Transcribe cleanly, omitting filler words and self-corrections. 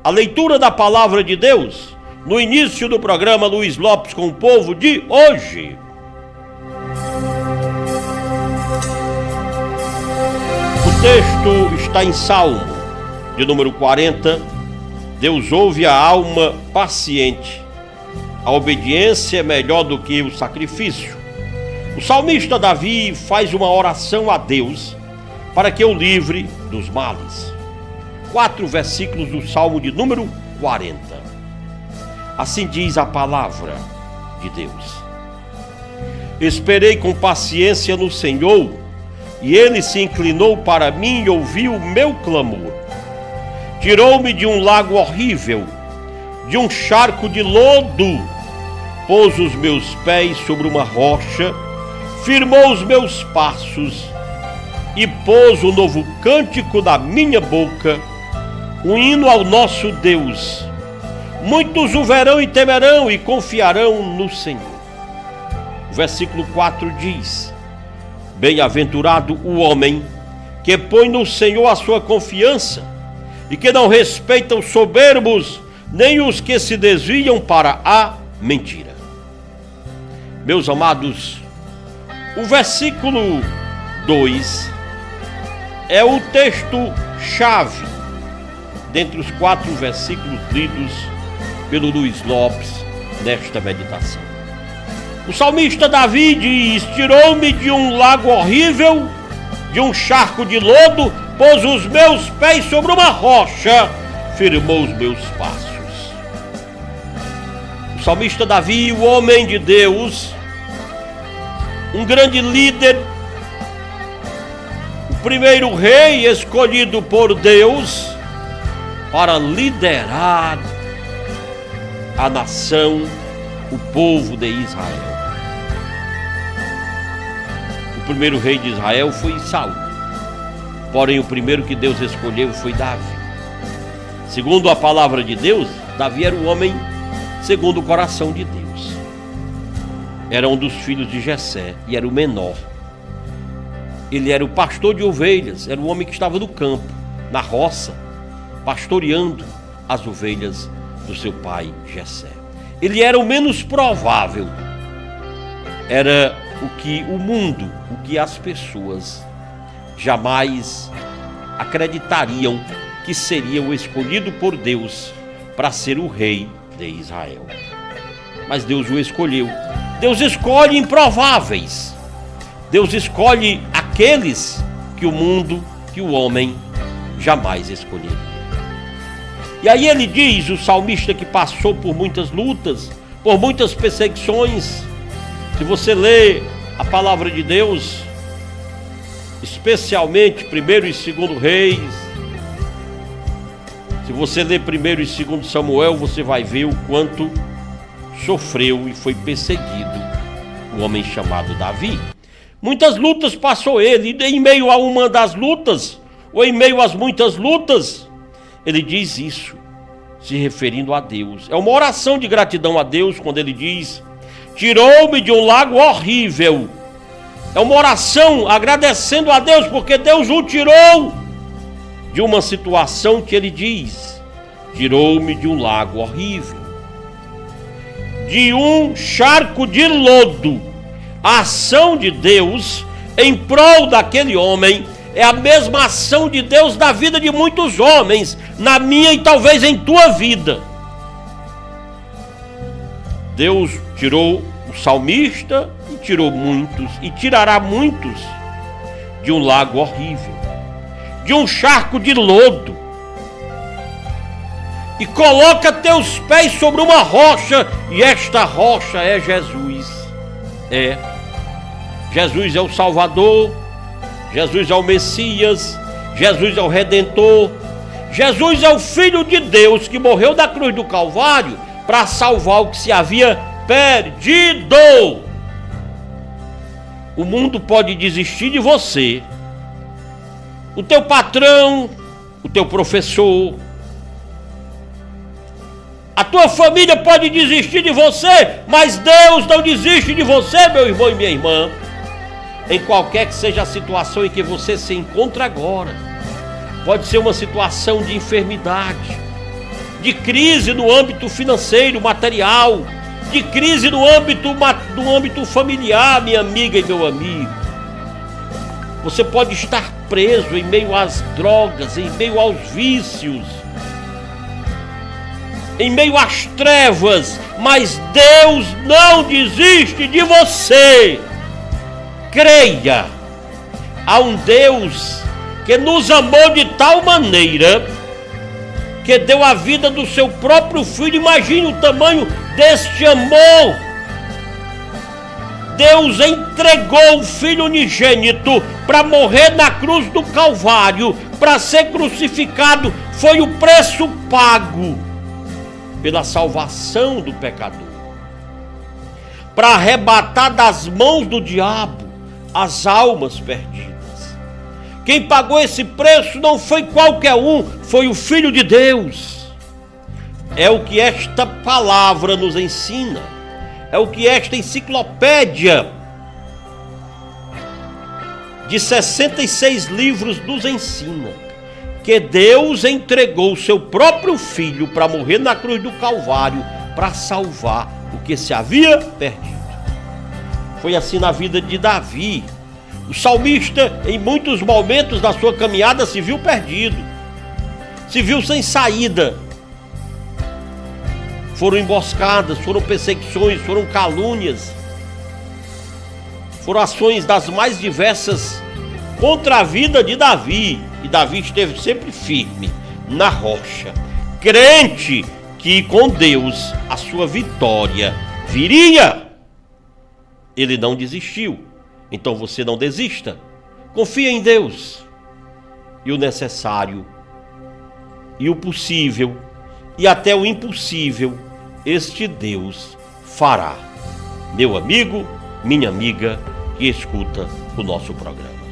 a leitura da palavra de Deus no início do programa Luiz Lopes com o povo de hoje. O texto está em Salmo, de número 40. Deus ouve a alma paciente. A obediência é melhor do que o sacrifício. O salmista Davi faz uma oração a Deus para que o livre dos males. 4 versículos do Salmo de número 40. Assim diz a palavra de Deus. Esperei com paciência no Senhor, e ele se inclinou para mim e ouviu o meu clamor. Tirou-me de um lago horrível, de um charco de lodo, pôs os meus pés sobre uma rocha, firmou os meus passos e pôs um novo cântico na minha boca, um hino ao nosso Deus. Muitos o verão e temerão e confiarão no Senhor. O versículo 4 diz: bem-aventurado o homem que põe no Senhor a sua confiança e que não respeita os soberbos, nem os que se desviam para a mentira. Meus amados, o versículo 2 é o texto-chave dentre os 4 versículos lidos pelo Luiz Lopes nesta meditação. O salmista Davi diz: tirou-me de um lago horrível, de um charco de lodo, pôs os meus pés sobre uma rocha, firmou os meus passos. O salmista Davi, o homem de Deus, um grande líder, o primeiro rei escolhido por Deus para liderar a nação, o povo de Israel. O primeiro rei de Israel foi Saul, porém o primeiro que Deus escolheu foi Davi. Segundo a palavra de Deus, Davi era o homem segundo o coração de Deus. Era um dos filhos de Jessé e era o menor. Ele era o pastor de ovelhas, era o homem que estava no campo, na roça, pastoreando as ovelhas do seu pai Jessé. Ele era o menos provável, era o que o mundo, o que as pessoas jamais acreditariam que seria o escolhido por Deus para ser o rei de Israel. Mas Deus o escolheu. Deus escolhe improváveis. Deus escolhe aqueles que o mundo, que o homem jamais escolheria. E aí ele diz, o salmista, que passou por muitas lutas, por muitas perseguições. Se você lê a palavra de Deus, especialmente 1º e 2º Reis, se você ler 1º e 2º Samuel, você vai ver o quanto sofreu e foi perseguido o homem chamado Davi. Muitas lutas passou ele, e em meio a uma das lutas, ou em meio às muitas lutas, ele diz isso, se referindo a Deus. É uma oração de gratidão a Deus quando ele diz: tirou-me de um lago horrível. É uma oração agradecendo a Deus, porque Deus o tirou de uma situação que ele diz: tirou-me de um lago horrível, de um charco de lodo. A ação de Deus em prol daquele homem é a mesma ação de Deus na vida de muitos homens, na minha e talvez em tua vida. Deus tirou o salmista e tirou muitos, e tirará muitos de um lago horrível, de um charco de lodo, e coloca teus pés sobre uma rocha, e esta rocha é Jesus. Jesus é o Salvador, Jesus é o Messias, Jesus é o Redentor, Jesus é o Filho de Deus que morreu na cruz do Calvário para salvar o que se havia perdido. O mundo pode desistir de você, o teu patrão, o teu professor, a tua família pode desistir de você, mas Deus não desiste de você, meu irmão e minha irmã. Em qualquer que seja a situação em que você se encontra agora, pode ser uma situação de enfermidade, de crise no âmbito financeiro, material, de crise no âmbito familiar, minha amiga e meu amigo. Você pode estar preso em meio às drogas, em meio aos vícios, em meio às trevas, mas Deus não desiste de você. Creia, há um Deus que nos amou de tal maneira que deu a vida do seu próprio filho. Imagine o tamanho deste amor. Deus entregou o Filho unigênito para morrer na cruz do Calvário, para ser crucificado. Foi o preço pago pela salvação do pecador, para arrebatar das mãos do diabo as almas perdidas. Quem pagou esse preço não foi qualquer um, foi o Filho de Deus. É o que esta palavra nos ensina, é o que esta enciclopédia de 66 livros nos ensina, que Deus entregou o seu próprio Filho para morrer na cruz do Calvário, para salvar o que se havia perdido. Foi assim na vida de Davi. O salmista, em muitos momentos da sua caminhada, se viu perdido, se viu sem saída. Foram emboscadas, foram perseguições, foram calúnias, foram ações das mais diversas contra a vida de Davi. E Davi esteve sempre firme na rocha, crente que com Deus a sua vitória viria. Ele não desistiu. Então você não desista. Confia em Deus. E o necessário, e o possível, e até o impossível, este Deus fará. Meu amigo, minha amiga que escuta o nosso programa.